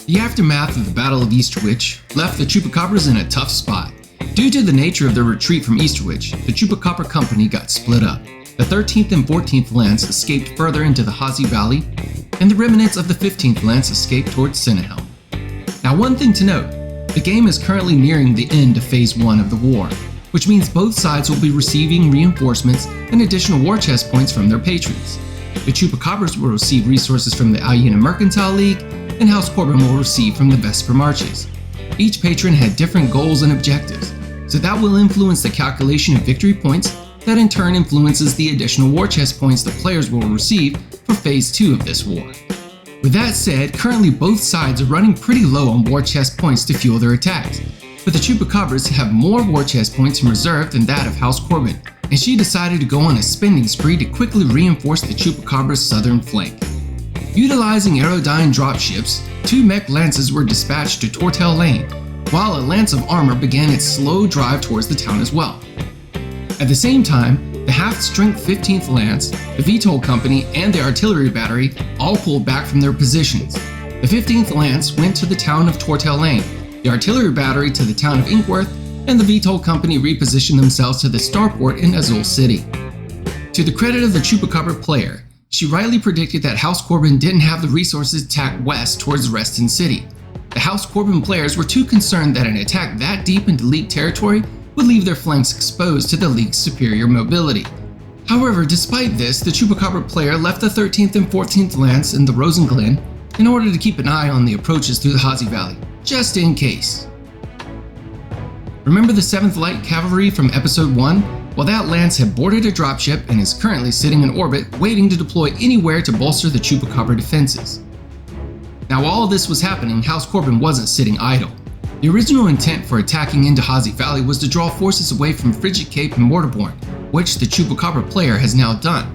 The aftermath of the Battle of Easterwich left the Chupacabras in a tough spot. Due to the nature of their retreat from Easterwich, the Chupacabra Company got split up. The 13th and 14th Lance escaped further into the Hazi Valley, and the remnants of the 15th Lance escaped towards Sinnahelm. Now, one thing to note, the game is currently nearing the end of Phase 1 of the war, which means both sides will be receiving reinforcements and additional war chest points from their patrons. The Chupacabras will receive resources from the Alyina Mercantile League, and House Corbin will receive from the Vesper Marches. Each patron had different goals and objectives, so that will influence the calculation of victory points that in turn influences the additional war chest points the players will receive for Phase 2 of this war. With that said, currently both sides are running pretty low on war chest points to fuel their attacks, but the Chupacabras have more war chest points in reserve than that of House Corbin, and she decided to go on a spending spree to quickly reinforce the Chupacabras' southern flank. Utilizing Aerodyne dropships, 2 mech lances were dispatched to Tortle Lane, while a lance of armor began its slow drive towards the town as well. At the same time, the half-strength 15th Lance, the VTOL Company, and the artillery battery all pulled back from their positions. The 15th Lance went to the town of Tortle Lane, the artillery battery to the town of Inkworth, and the VTOL Company repositioned themselves to the starport in Azul City. To the credit of the Chupacabra player, she rightly predicted that House Corbin didn't have the resources to attack west towards Reston City. The House Corbin players were too concerned that an attack that deep into League territory would leave their flanks exposed to the League's superior mobility. However, despite this, the Chupacabra player left the 13th and 14th Lance in the Rosenglen in order to keep an eye on the approaches through the Hazi Valley, just in case. Remember the 7th Light Cavalry from Episode 1? Well, that lance had boarded a dropship and is currently sitting in orbit waiting to deploy anywhere to bolster the Chupacabra defenses. Now, while all this was happening, House Corbin wasn't sitting idle. The original intent for attacking into Hazi Valley was to draw forces away from Frigid Cape and Mortarbourne, which the Chupacabra player has now done.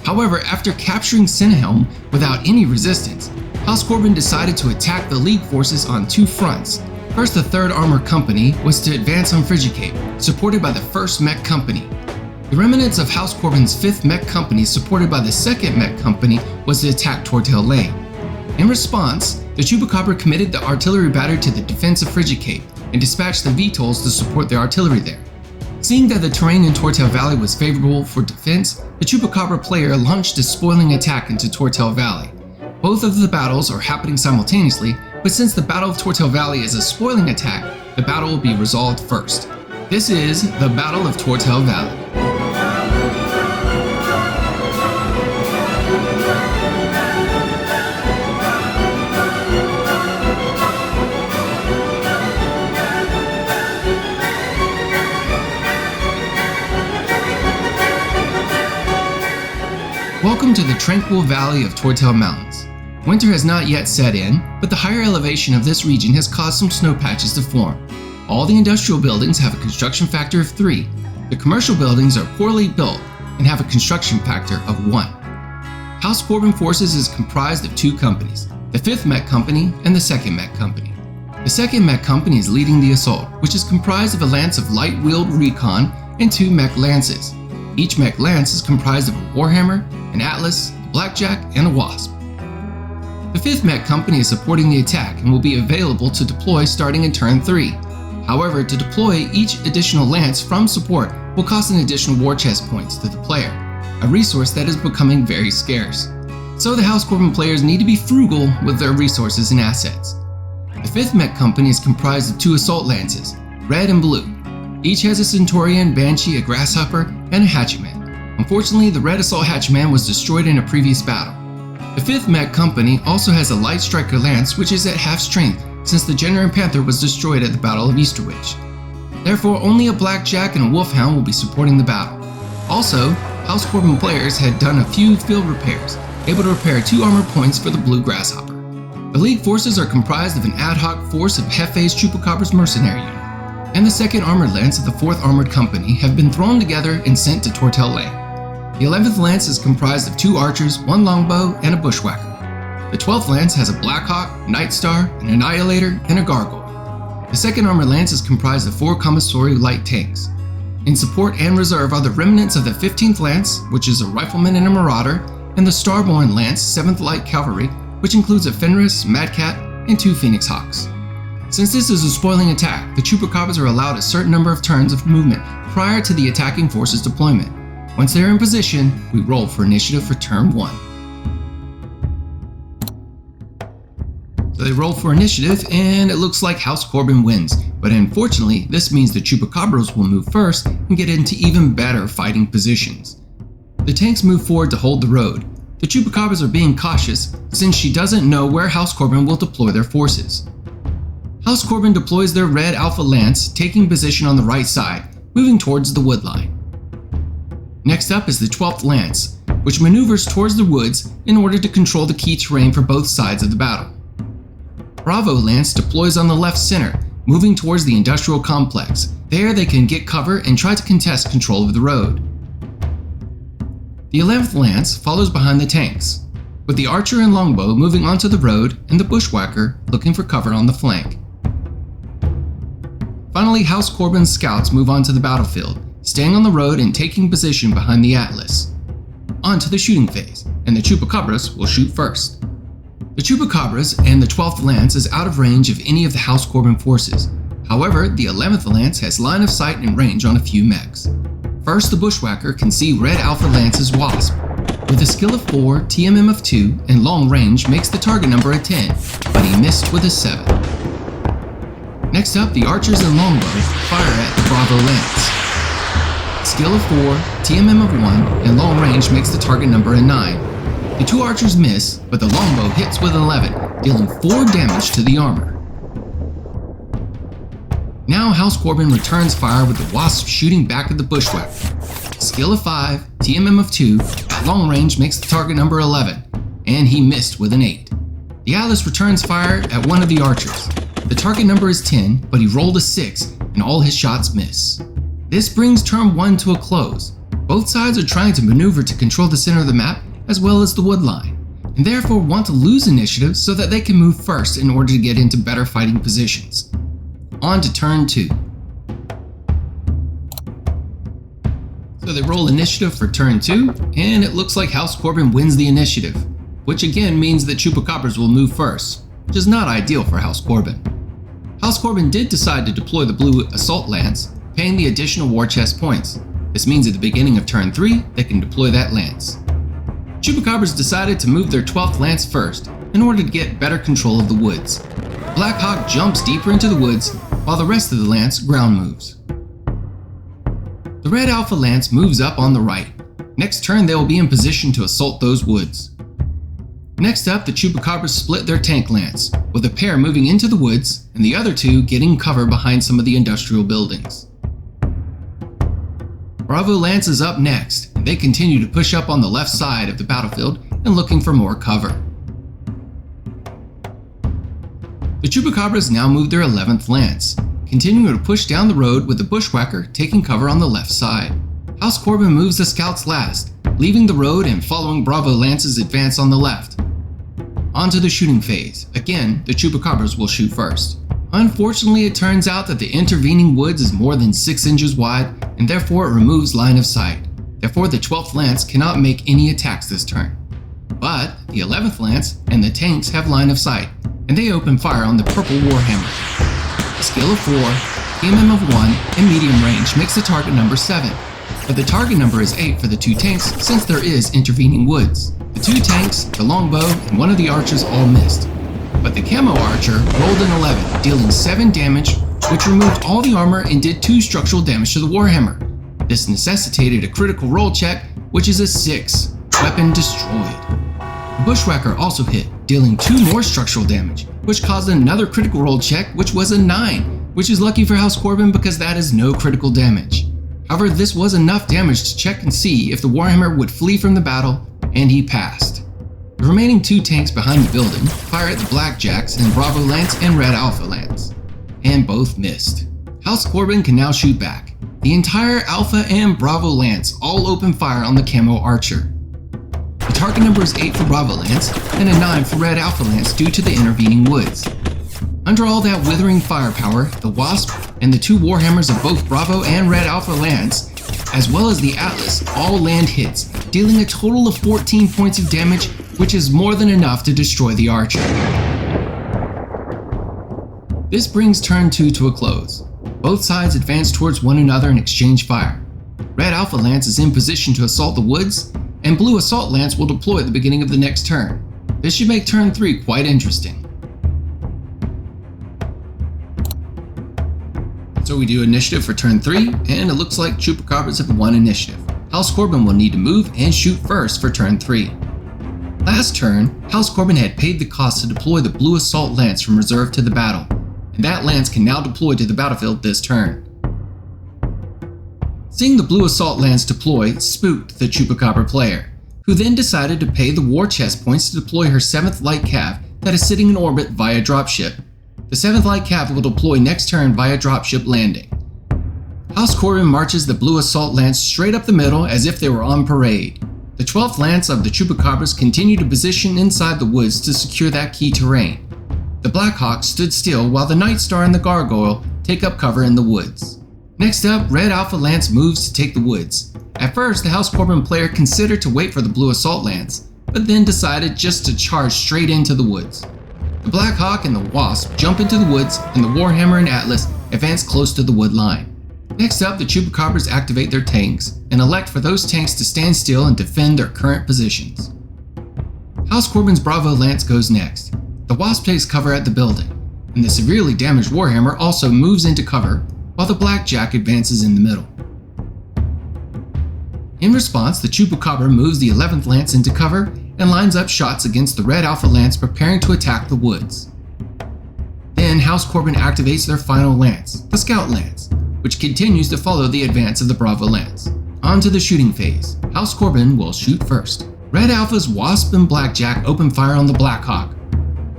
However, after capturing Sinnahelm without any resistance, House Corbin decided to attack the League forces on 2 fronts. First, the 3rd Armored Company was to advance on Frigid Cape, supported by the 1st Mech Company. The remnants of House Corbin's 5th Mech Company, supported by the 2nd Mech Company, was to attack Tortle Lane. In response, the Chupacabra committed the artillery battery to the defense of Frigid Cape and dispatched the VTOLs to support their artillery there. Seeing that the terrain in Tortle Valley was favorable for defense, the Chupacabra player launched a spoiling attack into Tortle Valley. Both of the battles are happening simultaneously, but since the Battle of Tortle Valley is a spoiling attack, the battle will be resolved first. This is the Battle of Tortle Valley. Welcome to the tranquil valley of Tortle Mountains. Winter has not yet set in, but the higher elevation of this region has caused some snow patches to form. All the industrial buildings have a construction factor of 3. The commercial buildings are poorly built and have a construction factor of 1. House Corbin Forces is comprised of 2 companies, the 5th Mech Company and the 2nd Mech Company. The 2nd Mech Company is leading the assault, which is comprised of a lance of light-wheeled recon and 2 mech lances. Each mech lance is comprised of a Warhammer, an Atlas, a Blackjack, and a Wasp. The 5th Mech Company is supporting the attack and will be available to deploy starting in turn 3. However, to deploy each additional lance from support will cost an additional war chest points to the player, a resource that is becoming very scarce. So the House Corbin players need to be frugal with their resources and assets. The 5th Mech Company is comprised of 2 assault lances, red and blue. Each has a Centaurian, Banshee, a Grasshopper, and a Hatchman. Unfortunately, the red assault Hatchman was destroyed in a previous battle. The 5th Mech Company also has a Light Striker Lance, which is at half strength since the General Panther was destroyed at the Battle of Easterwich. Therefore, only a Blackjack and a Wolfhound will be supporting the battle. Also, House Corbin players had done a few field repairs, able to repair 2 armor points for the Blue Grasshopper. The League forces are comprised of an ad hoc force of Hefe's Chupacabra's mercenary unit, and the 2nd Armored Lance of the 4th Armored Company have been thrown together and sent to Tortle Lane. The 11th Lance is comprised of 2 archers, 1 longbow, and a bushwhacker. The 12th Lance has a Blackhawk, Night Star, an Annihilator, and a Gargoyle. The 2nd Armored Lance is comprised of 4 Commissary light tanks. In support and reserve are the remnants of the 15th Lance, which is a rifleman and a marauder, and the Starborn Lance, 7th Light Cavalry, which includes a Fenris, Madcat, and 2 Phoenix Hawks. Since this is a spoiling attack, the Chupacabras are allowed a certain number of turns of movement prior to the attacking force's deployment. Once they're in position, we roll for initiative for turn 1. So they roll for initiative, and it looks like House Corbin wins, but unfortunately, this means the Chupacabras will move first and get into even better fighting positions. The tanks move forward to hold the road. The Chupacabras are being cautious since she doesn't know where House Corbin will deploy their forces. House Corbin deploys their red Alpha Lance, taking position on the right side, moving towards the wood line. Next up is the 12th Lance, which maneuvers towards the woods in order to control the key terrain for both sides of the battle. Bravo Lance deploys on the left center, moving towards the industrial complex. There they can get cover and try to contest control of the road. The 11th Lance follows behind the tanks, with the archer and longbow moving onto the road and the bushwhacker looking for cover on the flank. Finally, House Corbin's scouts move onto the battlefield, staying on the road and taking position behind the Atlas. On to the shooting phase, and the Chupacabras will shoot first. The Chupacabras and the 12th Lance is out of range of any of the House Corbin forces. However, the 11th Lance has line of sight and range on a few mechs. First, the bushwhacker can see Red Alpha Lance's Wasp. With a skill of 4, TMM of 2, and long range makes the target number a 10, but he missed with a 7. Next up, the archers and longbow fire at the Bravo Lance. Skill of 4, TMM of 1, and long range makes the target number a 9. The 2 archers miss, but the longbow hits with an 11, dealing 4 damage to the armor. Now House Corbin returns fire with the Wasp shooting back at the bushwhacker. Skill of 5, TMM of 2, long range makes the target number 11, and he missed with an 8. The Atlas returns fire at one of the archers. The target number is 10, but he rolled a 6, and all his shots miss. This brings turn 1 to a close. Both sides are trying to maneuver to control the center of the map as well as the wood line, and therefore want to lose initiative so that they can move first in order to get into better fighting positions. On to turn 2. So they roll initiative for turn 2, and it looks like House Corbin wins the initiative, which again means that Chupacabras will move first, which is not ideal for House Corbin. House Corbin did decide to deploy the blue Assault Lance, paying the additional war chest points. This means at the beginning of turn 3, they can deploy that lance. Chupacabras decided to move their 12th Lance first in order to get better control of the woods. Black Hawk jumps deeper into the woods, while the rest of the Lance ground moves. The Red Alpha Lance moves up on the right. Next turn they will be in position to assault those woods. Next up, the Chupacabras split their tank lance, with a pair moving into the woods and the other 2 getting cover behind some of the industrial buildings. Bravo Lance is up next, and they continue to push up on the left side of the battlefield and looking for more cover. The Chupacabras now move their 11th Lance, continuing to push down the road with the bushwhacker taking cover on the left side. House Corbin moves the scouts last, leaving the road and following Bravo Lance's advance on the left. On to the shooting phase. Again, the Chupacabras will shoot first. Unfortunately, it turns out that the intervening woods is more than 6 inches wide, and therefore it removes line of sight. Therefore, the 12th Lance cannot make any attacks this turn. But the 11th Lance and the tanks have line of sight, and they open fire on the purple Warhammer. A skill of 4, TMM of 1, and medium range makes the target number 7. But the target number is 8 for the 2 tanks since there is intervening woods. The 2 tanks, the longbow, and one of the archers all missed. But the camo archer rolled an 11, dealing 7 damage, which removed all the armor and did 2 structural damage to the Warhammer. This necessitated a critical roll check, which is a 6, weapon destroyed. The bushwhacker also hit, dealing 2 more structural damage, which caused another critical roll check, which was a 9, which is lucky for House Corbin because that is no critical damage. However, this was enough damage to check and see if the Warhammer would flee from the battle, and he passed. The remaining 2 tanks behind the building fire at the Blackjacks and Bravo Lance and Red Alpha Lance, and both missed. House Corbin can now shoot back. The entire Alpha and Bravo Lance all open fire on the camo archer. The target number is 8 for Bravo Lance and a 9 for Red Alpha Lance due to the intervening woods. Under all that withering firepower, the Wasp and the 2 Warhammers of both Bravo and Red Alpha Lance, as well as the Atlas, all land hits, dealing a total of 14 points of damage, which is more than enough to destroy the archer. This brings turn 2 to a close. Both sides advance towards one another and exchange fire. Red Alpha Lance is in position to assault the woods, and Blue Assault Lance will deploy at the beginning of the next turn. This should make turn 3 quite interesting. So we do initiative for turn 3, and it looks like Chupacabras have won initiative. House Corbin will need to move and shoot first for turn 3. Last turn, House Corbin had paid the cost to deploy the Blue Assault Lance from reserve to the battle, and that lance can now deploy to the battlefield this turn. Seeing the Blue Assault Lance deploy spooked the Chupacabra player, who then decided to pay the war chest points to deploy her 7th Light Cav that is sitting in orbit via dropship. The 7th Light Cav will deploy next turn via dropship landing. House Corbin marches the Blue Assault Lance straight up the middle as if they were on parade. The 12th Lance of the Chupacabras continue to position inside the woods to secure that key terrain. The Blackhawk stood still while the Night Star and the Gargoyle take up cover in the woods. Next up, Red Alpha Lance moves to take the woods. At first, the House Corbin player considered to wait for the Blue Assault Lance, but then decided just to charge straight into the woods. The Black Hawk and the Wasp jump into the woods, and the Warhammer and Atlas advance close to the wood line. Next up, the Chupacabras activate their tanks, and elect for those tanks to stand still and defend their current positions. House Corbin's Bravo Lance goes next. The Wasp takes cover at the building, and the severely damaged Warhammer also moves into cover, while the Blackjack advances in the middle. In response, the Chupacabra moves the 11th Lance into cover and lines up shots against the Red Alpha Lance preparing to attack the woods. Then House Corbin activates their final lance, the Scout Lance, which continues to follow the advance of the Bravo Lance. On to the shooting phase. House Corbin will shoot first. Red Alpha's Wasp and Blackjack open fire on the Blackhawk.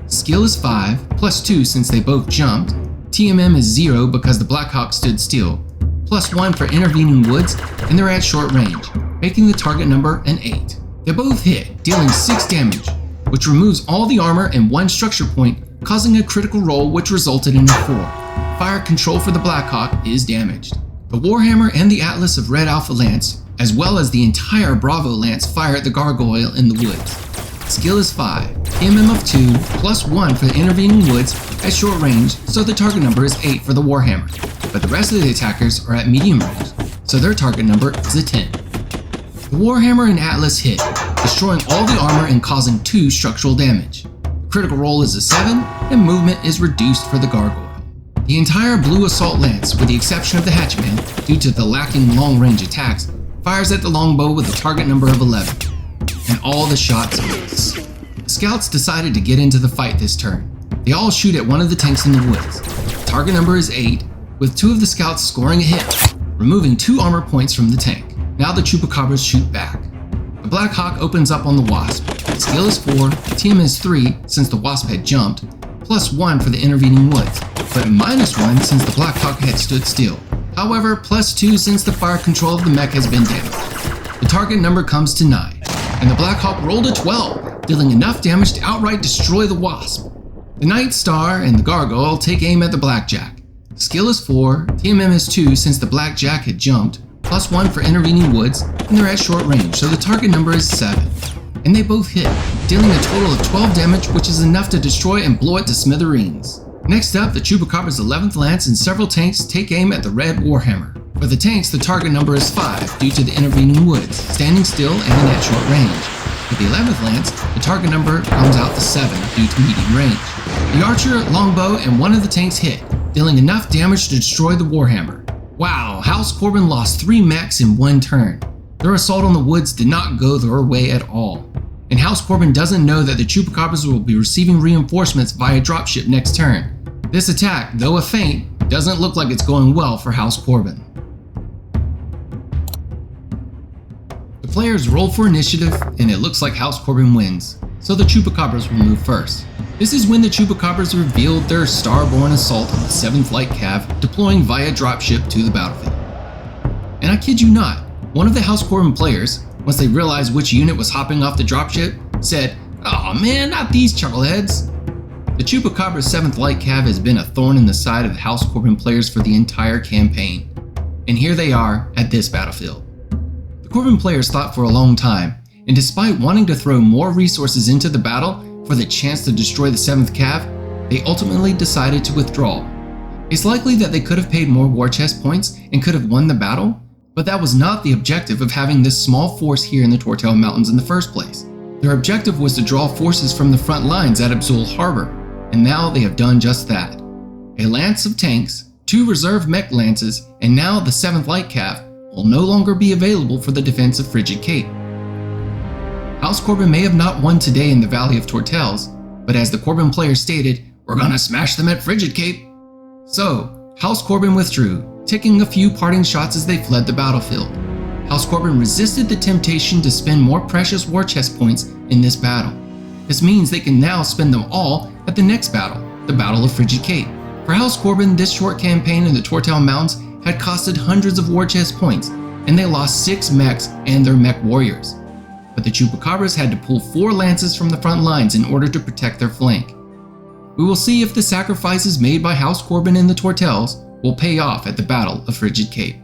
Skill is 5, +2 since they both jumped. TMM is 0 because the Blackhawk stood still, +1 for intervening woods, and they're at short range, making the target number an 8. They both hit, dealing 6 damage, which removes all the armor and 1 structure point, causing a critical roll which resulted in a 4. Fire control for the Blackhawk is damaged. The Warhammer and the Atlas of Red Alpha Lance, as well as the entire Bravo Lance, fire at the Gargoyle in the woods. Skill is 5, TMM of 2, +1 for the intervening woods at short range, so the target number is 8 for the Warhammer, but the rest of the attackers are at medium range, so their target number is a 10. The Warhammer and Atlas hit, destroying all the armor and causing 2 structural damage. The critical roll is a 7, and movement is reduced for the Gargoyle. The entire Blue Assault Lance, with the exception of the Hatchman, due to the lacking long-range attacks, fires at the longbow with a target number of 11, and all the shots miss. The Scouts decided to get into the fight this turn. They all shoot at one of the tanks in the woods. The target number is 8, with 2 of the Scouts scoring a hit, removing 2 armor points from the tank. Now the Chupacabras shoot back. The Black Hawk opens up on the Wasp. Skill is 4, TM is 3 since the Wasp had jumped, +1 for the intervening woods, but -1 since the Black Hawk had stood still. However, +2 since the fire control of the mech has been damaged. The target number comes to 9, and the Black Hawk rolled a 12, dealing enough damage to outright destroy the Wasp. The Night Star and the Gargoyle take aim at the Blackjack. Skill is 4, TMM is 2 since the Blackjack had jumped, +1 for intervening woods, and they're at short range, so the target number is 7. And they both hit, dealing a total of 12 damage, which is enough to destroy and blow it to smithereens. Next up, the Chupacabra's 11th Lance and several tanks take aim at the Red Warhammer. For the tanks, the target number is 5 due to the intervening woods, standing still and at short range. For the 11th Lance, the target number comes out to 7 due to medium range. The Archer, Longbow, and one of the tanks hit, dealing enough damage to destroy the Warhammer. Wow, House Corbin lost 3 mechs in one turn. Their assault on the woods did not go their way at all. And House Corbin doesn't know that the Chupacabras will be receiving reinforcements via dropship next turn. This attack, though a feint, doesn't look like it's going well for House Corbin. The players roll for initiative, and it looks like House Corbin wins, so the Chupacabras will move first. This is when the Chupacabras revealed their Starborn assault on the 7th Light Cav, deploying via dropship to the battlefield. And I kid you not, one of the House Corbin players, once they realized which unit was hopping off the dropship, said, "Aw man, not these chuckleheads." The Chupacabra's 7th Light Cav has been a thorn in the side of the House Corbin players for the entire campaign, and here they are at this battlefield. The Corbin players thought for a long time, and despite wanting to throw more resources into the battle for the chance to destroy the 7th Cav, they ultimately decided to withdraw. It's likely that they could have paid more war chest points and could have won the battle, but that was not the objective of having this small force here in the Tortle Mountains in the first place. Their objective was to draw forces from the front lines at Abzul Harbor, and now they have done just that. A lance of tanks, 2 reserve mech lances, and now the 7th Light Cav will no longer be available for the defense of Frigid Cape. House Corbin may have not won today in the Valley of Tortels, but as the Corbin players stated, we're gonna smash them at Frigid Cape. So, House Corbin withdrew, taking a few parting shots as they fled the battlefield. House Corbin resisted the temptation to spend more precious war chest points in this battle. This means they can now spend them all at the next battle, the Battle of Frigid Cape. For House Corbin, this short campaign in the Tortle Mountains had costed hundreds of war chest points, and they lost 6 mechs and their mech warriors. But the Chupacabras had to pull 4 lances from the front lines in order to protect their flank. We will see if the sacrifices made by House Corbin in the Tortels will pay off at the Battle of Frigid Cape.